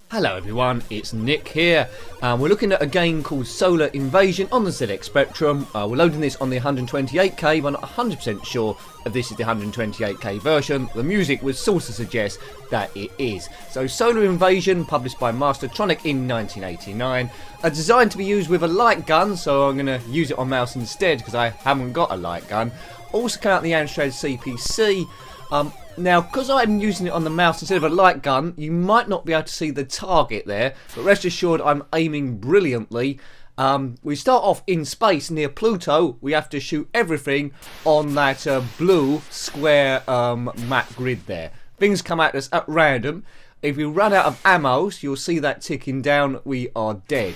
Hello everyone, it's Nick here. We're looking at a game called Solar Invasion on the ZX Spectrum. We're loading this on the 128K, but I'm not 100% sure if this is the 128K version. The music would sort of suggest that it is. So Solar Invasion, published by Mastertronic in 1989, designed to be used with a light gun, so I'm going to use it on mouse instead because I haven't got a light gun. Also came out on the Amstrad CPC. Now, because I'm using it on the mouse instead of a light gun, you might not be able to see the target there, but rest assured I'm aiming brilliantly. We start off in space near Pluto. We have to shoot everything on that blue square map grid there. Things come at us at random. If we run out of ammo, so you'll see that ticking down, we are dead.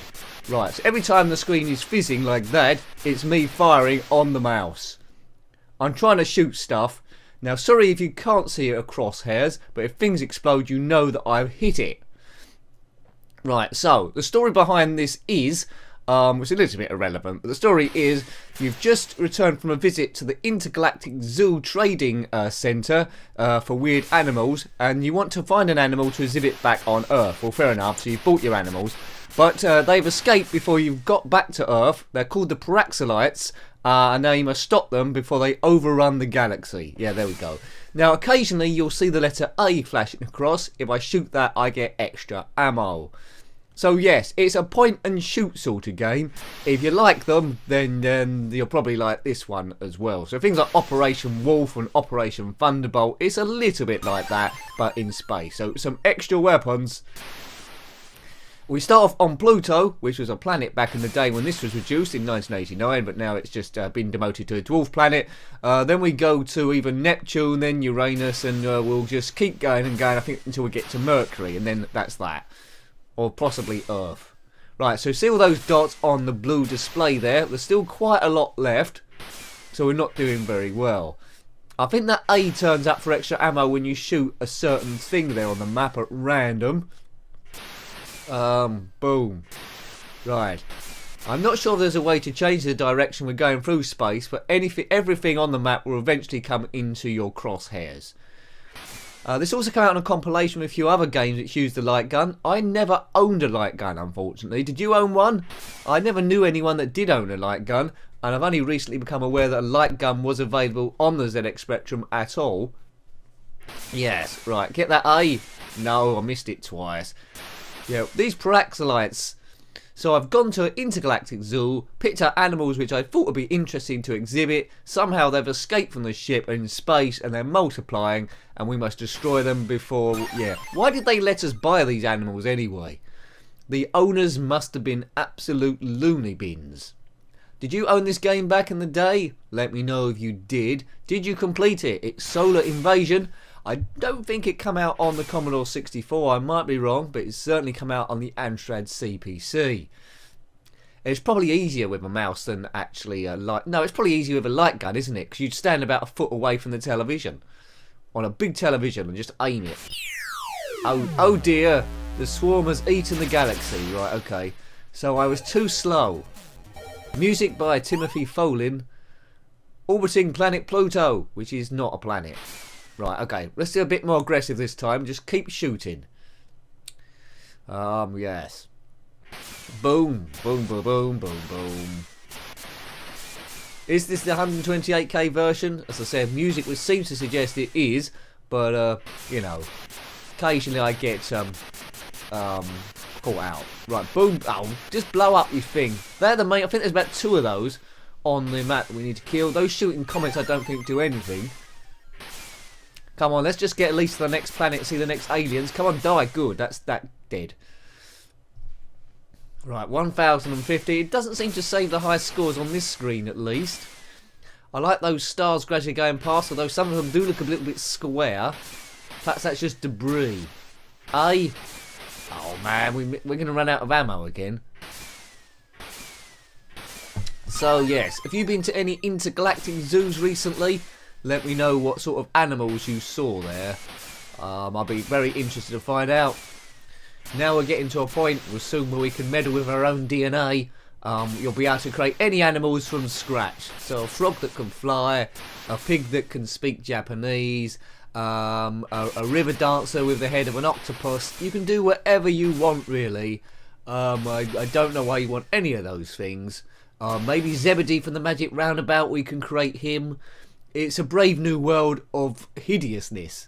Right, so every time the screen is fizzing like that, it's me firing on the mouse. I'm trying to shoot stuff. Now, sorry if you can't see it across crosshairs, but if things explode, you know that I've hit it. Right, so the story behind this is, it's a little bit irrelevant, but the story is you've just returned from a visit to the Intergalactic Zoo trading centre for weird animals, and you want to find an animal to exhibit back on Earth. Well, fair enough, so you've bought your animals, but they've escaped before you've got back to Earth. They're called the Paraxylites. And now you must stop them before they overrun the galaxy. Yeah, there we go. Now, occasionally you'll see the letter A flashing across. If I shoot that, I get extra ammo. So yes, it's a point and shoot sort of game. If you like them, then you'll probably like this one as well. So things like Operation Wolf and Operation Thunderbolt, it's a little bit like that, but in space. So some extra weapons. We start off on Pluto, which was a planet back in the day when this was reduced in 1989, but now it's just been demoted to a dwarf planet. Then we go to either Neptune, then Uranus, and we'll just keep going and going, I think, until we get to Mercury, and then that's that. Or possibly Earth. Right, so see all those dots on the blue display there? There's still quite a lot left, so we're not doing very well. I think that A turns up for extra ammo when you shoot a certain thing there on the map at random. Boom. Right. I'm not sure there's a way to change the direction we're going through space, but everything on the map will eventually come into your crosshairs. This also came out on a compilation with a few other games that used the light gun. I never owned a light gun, unfortunately. Did you own one? I never knew anyone that did own a light gun, and I've only recently become aware that a light gun was available on the ZX Spectrum at all. Yes, right. Get that A. No, I missed it twice. Yeah, these Paraxylites. So I've gone to an Intergalactic Zoo, picked out animals which I thought would be interesting to exhibit. Somehow they've escaped from the ship in space and they're multiplying, and we must destroy them before... Yeah. Why did they let us buy these animals anyway? The owners must have been absolute loony bins. Did you own this game back in the day? Let me know if you did. Did you complete it? It's Solar Invasion. I don't think it came out on the Commodore 64, I might be wrong, but it's certainly come out on the Amstrad CPC. It's probably easier with a mouse than actually a light... No, it's probably easier with a light gun, isn't it? Because you'd stand about a foot away from the television. On a big television and just aim it. Oh dear, the swarm has eaten the galaxy. Right, okay. So I was too slow. Music by Timothy Folin. Orbiting planet Pluto, which is not a planet. Right, okay, let's do a bit more aggressive this time. Just keep shooting. Yes. Boom, boom, boom, boom, boom, boom. Is this the 128K version? As I said, music would seem to suggest it is, but, you know, occasionally I get, caught out. Right, boom, oh, just blow up your thing. They're the main, I think there's about 2 of those on the map that we need to kill. Those shooting comets I don't think do anything. Come on, let's just get at least to the next planet, see the next aliens. Come on, die. Good, that's that dead. Right, 1050. It doesn't seem to save the high scores on this screen, at least. I like those stars gradually going past, although some of them do look a little bit square. Perhaps that's just debris. Oh man, we're going to run out of ammo again. So yes, have you been to any intergalactic zoos recently? Let me know what sort of animals you saw there. I'll be very interested to find out. Now we're getting to a point soon where we can meddle with our own DNA You'll be able to create any animals from scratch. So a frog that can fly, a pig that can speak Japanese, a river dancer with the head of an octopus. You can do whatever you want, really. I don't know why you want any of those things. Maybe Zebedee from the Magic Roundabout, we can create him. It's a brave new world of hideousness.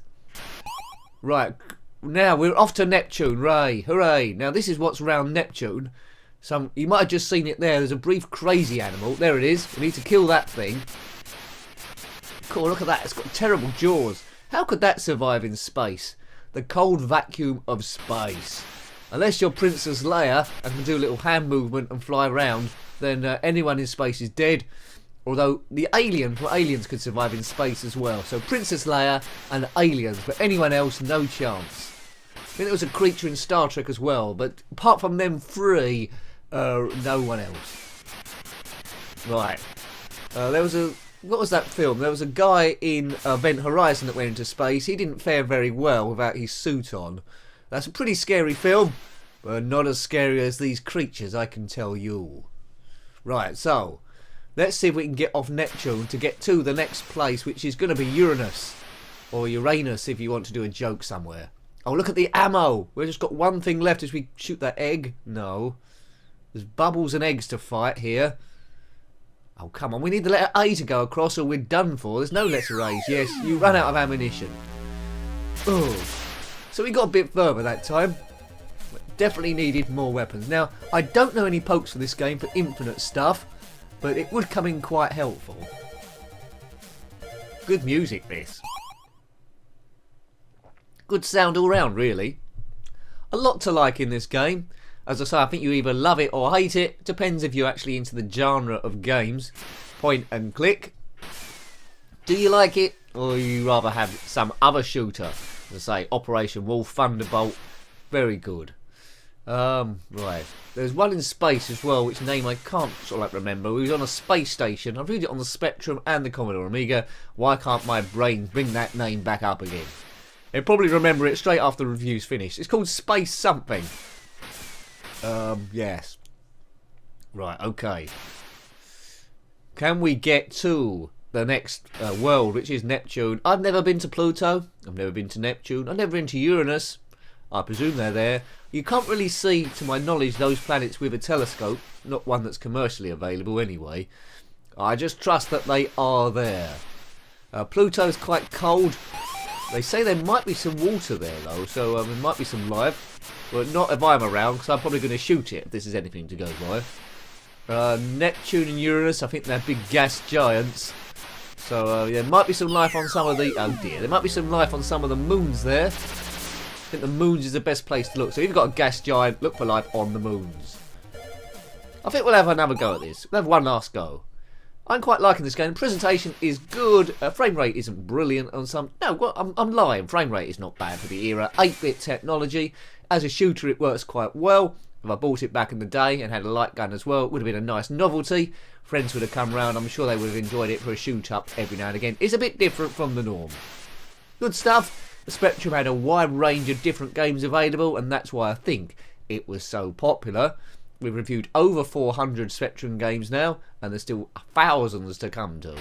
Right, now we're off to Neptune. Hooray. Now this is what's around Neptune. You might have just seen it there. There's a brief crazy animal. There it is. We need to kill that thing. Cool, look at that. It's got terrible jaws. How could that survive in space? The cold vacuum of space. Unless you're Princess Leia and can do a little hand movement and fly around, then anyone in space is dead. Although aliens could survive in space as well. So Princess Leia and aliens, but anyone else, no chance. I think there was a creature in Star Trek as well, but apart from them three, no one else. Right. What was that film? There was a guy in Event Horizon that went into space. He didn't fare very well without his suit on. That's a pretty scary film, but not as scary as these creatures, I can tell you. Right, so let's see if we can get off Neptune to get to the next place, which is going to be Uranus. Or Uranus, if you want to do a joke somewhere. Oh, look at the ammo. We've just got one thing left as we shoot that egg. No. There's bubbles and eggs to fight here. Oh, come on. We need the letter A to go across or we're done for. There's no letter A's. Yes, you run out of ammunition. Oh. So we got a bit further that time. Definitely needed more weapons. Now, I don't know any pokes for this game for infinite stuff, but it would come in quite helpful. Good music, this. Good sound all round, really. A lot to like in this game. As I say, I think you either love it or hate it. Depends if you're actually into the genre of games. Point and click. Do you like it, or you rather have some other shooter? As I say, Operation Wolf, Thunderbolt. Very good. Right. There's one in space as well, which name I can't sort of remember. He was on a space station. I've read it on the Spectrum and the Commodore Amiga. Why can't my brain bring that name back up again? I'll probably remember it straight after the review's finished. It's called Space something. Yes. Right, okay. Can we get to the next world, which is Neptune? I've never been to Pluto. I've never been to Neptune. I've never been to Uranus. I presume they're there. You can't really see, to my knowledge, those planets with a telescope. Not one that's commercially available anyway. I just trust that they are there. Pluto's quite cold. They say there might be some water there though, so there might be some life. But not if I'm around, because I'm probably going to shoot it if this is anything to go by. Neptune and Uranus, I think they're big gas giants. So there might be some life on some of the... Oh dear, there might be some life on some of the moons there. I think the moons is the best place to look. So if you've got a gas giant, look for life on the moons. I think we'll have another go at this. We'll have one last go. I'm quite liking this game. The presentation is good. Frame rate isn't brilliant on some... No, well, I'm lying. Frame rate is not bad for the era. 8-bit technology. As a shooter, it works quite well. If I bought it back in the day and had a light gun as well, it would have been a nice novelty. Friends would have come round. I'm sure they would have enjoyed it for a shoot-up every now and again. It's a bit different from the norm. Good stuff. The Spectrum had a wide range of different games available, and that's why I think it was so popular. We've reviewed over 400 Spectrum games now, and there's still thousands to come to.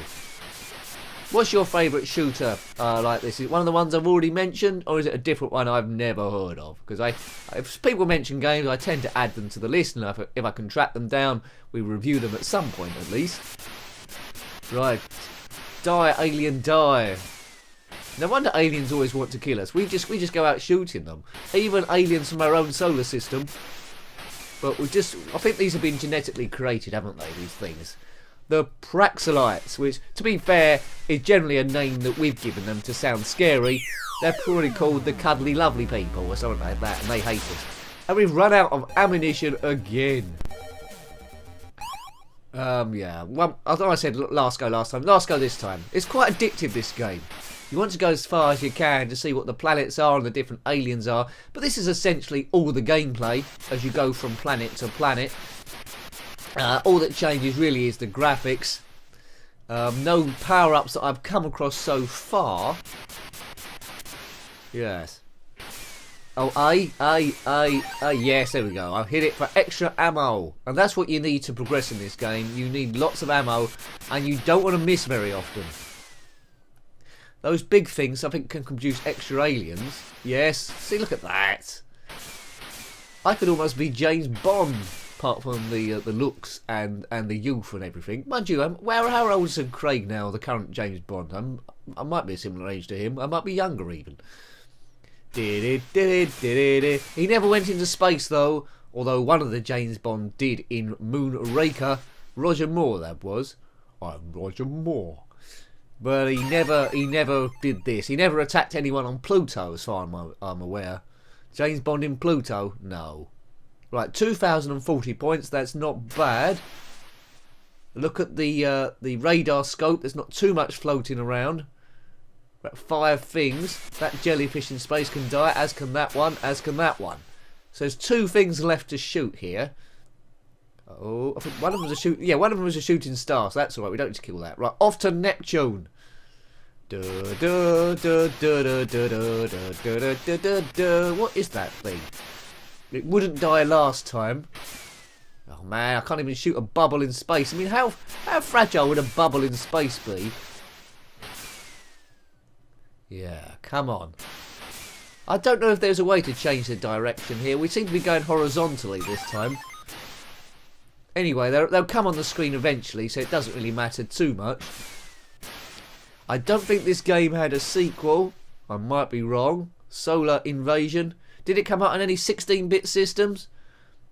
What's your favourite shooter like this? Is it one of the ones I've already mentioned, or is it a different one I've never heard of? Because if people mention games, I tend to add them to the list, and if I can track them down, we review them at some point at least. Right. Die, alien, die. No wonder aliens always want to kill us. We just go out shooting them. Even aliens from our own solar system. But I think these have been genetically created, haven't they, these things? The Praxelites, which, to be fair, is generally a name that we've given them to sound scary. They're probably called the Cuddly Lovely People or something like that, and they hate us. And we've run out of ammunition again. Yeah. Well, I thought I said last go last time. Last go this time. It's quite addictive, this game. You want to go as far as you can to see what the planets are and the different aliens are, but this is essentially all the gameplay as you go from planet to planet. All that changes really is the graphics. No power-ups that I've come across so far. Yes. Oh, yes, there we go. I hit it for extra ammo. And that's what you need to progress in this game. You need lots of ammo, and you don't want to miss very often. Those big things, I think, can produce extra aliens. Yes, see, look at that. I could almost be James Bond, apart from the looks and the youth and everything. Mind you, how old is Craig now, the current James Bond? I might be a similar age to him. I might be younger even. He never went into space though, although one of the James Bond did in Moonraker. Roger Moore, that was. I'm Roger Moore. But he never did this. He never attacked anyone on Pluto, as far as I'm aware. James Bond in Pluto? No. Right, 2,040 points. That's not bad. Look at the radar scope. There's not too much floating around. About 5 things. That jellyfish in space can die, as can that one, as can that one. So there's 2 things left to shoot here. Oh, I think one of them was a shoot. Yeah, one of them was a shooting star. So that's all right. We don't need to kill that. Right, off to Neptune. What is that thing? It wouldn't die last time. Oh man, I can't even shoot a bubble in space. I mean, how fragile would a bubble in space be? Yeah, come on. I don't know if there's a way to change the direction here. We seem to be going horizontally this time. Anyway, they'll come on the screen eventually, so it doesn't really matter too much. I don't think this game had a sequel. I might be wrong. Solar Invasion. Did it come out on any 16-bit systems?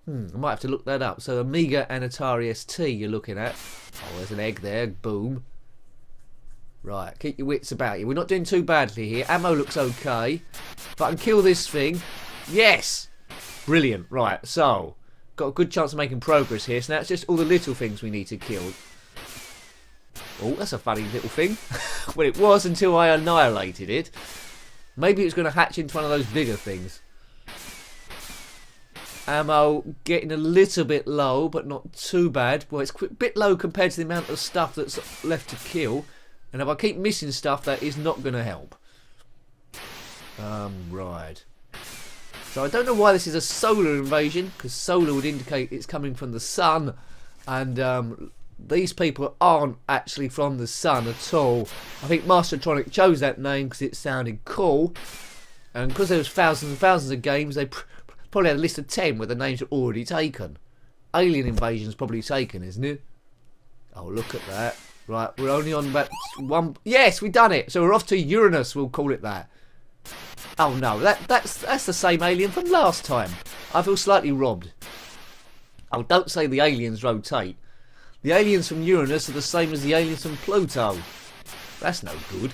I might have to look that up. So Amiga and Atari ST you're looking at. Oh, there's an egg there. Boom. Right, keep your wits about you. We're not doing too badly here. Ammo looks okay. If I can kill this thing. Yes! Brilliant. Right, so got a good chance of making progress here. So now it's just all the little things we need to kill. Oh, that's a funny little thing. Well, it was until I annihilated it. Maybe it's going to hatch into one of those bigger things. Ammo getting a little bit low, but not too bad. Well, it's a bit low compared to the amount of stuff that's left to kill. And if I keep missing stuff, that is not going to help. Right. So I don't know why this is a solar invasion, because solar would indicate it's coming from the sun. And these people aren't actually from the sun at all. I think Mastertronic chose that name because it sounded cool. And because there was thousands and thousands of games, they probably had a list of 10 where the names are already taken. Alien Invasion's probably taken, isn't it? Oh, look at that. Right, we're only on about 1... Yes, we've done it. So we're off to Uranus, we'll call it that. Oh no, that's the same alien from last time. I feel slightly robbed. Oh, don't say the aliens rotate. The aliens from Uranus are the same as the aliens from Pluto. That's no good.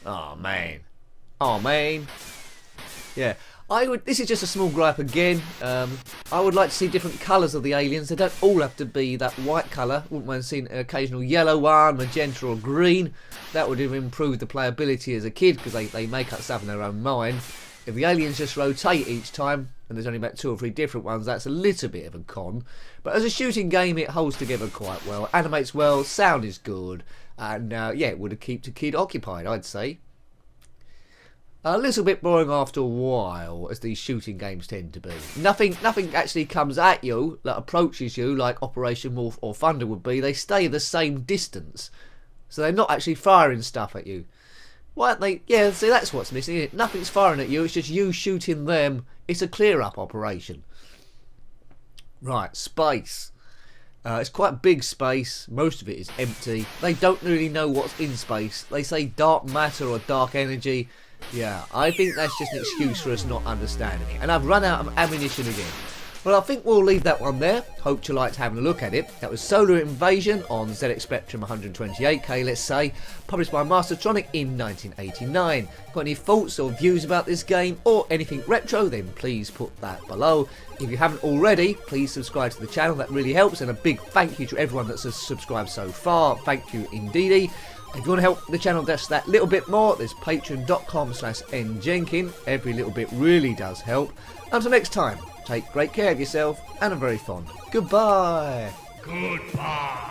Oh man. Oh man. Yeah. This is just a small gripe again. I would like to see different colours of the aliens. They don't all have to be that white colour. Wouldn't mind seeing an occasional yellow one, magenta or green. That would have improved the playability as a kid because they make up stuff in their own mind. If the aliens just rotate each time, and there's only about 2 or 3 different ones, that's a little bit of a con. But as a shooting game, it holds together quite well. Animates well, sound is good, and yeah, it would have kept a kid occupied, I'd say. A little bit boring after a while, as these shooting games tend to be. Nothing actually comes at you that approaches you like Operation Wolf or Thunder would be. They stay the same distance, so they're not actually firing stuff at you. Why aren't they? Yeah, see, that's what's missing, isn't it? Nothing's firing at you. It's just you shooting them. It's a clear-up operation. Right, space. It's quite big space. Most of it is empty. They don't really know what's in space. They say dark matter or dark energy. Yeah, I think that's just an excuse for us not understanding it. And I've run out of ammunition again. Well, I think we'll leave that one there. Hope you liked having a look at it. That was Solar Invasion on ZX Spectrum 128K, let's say, published by Mastertronic in 1989. Got any thoughts or views about this game or anything retro, then please put that below. If you haven't already, please subscribe to the channel. That really helps. And a big thank you to everyone that's subscribed so far. Thank you indeedy. If you want to help the channel just that little bit more, there's patreon.com/njenkin. Every little bit really does help. Until next time, take great care of yourself and a very fond goodbye. Goodbye.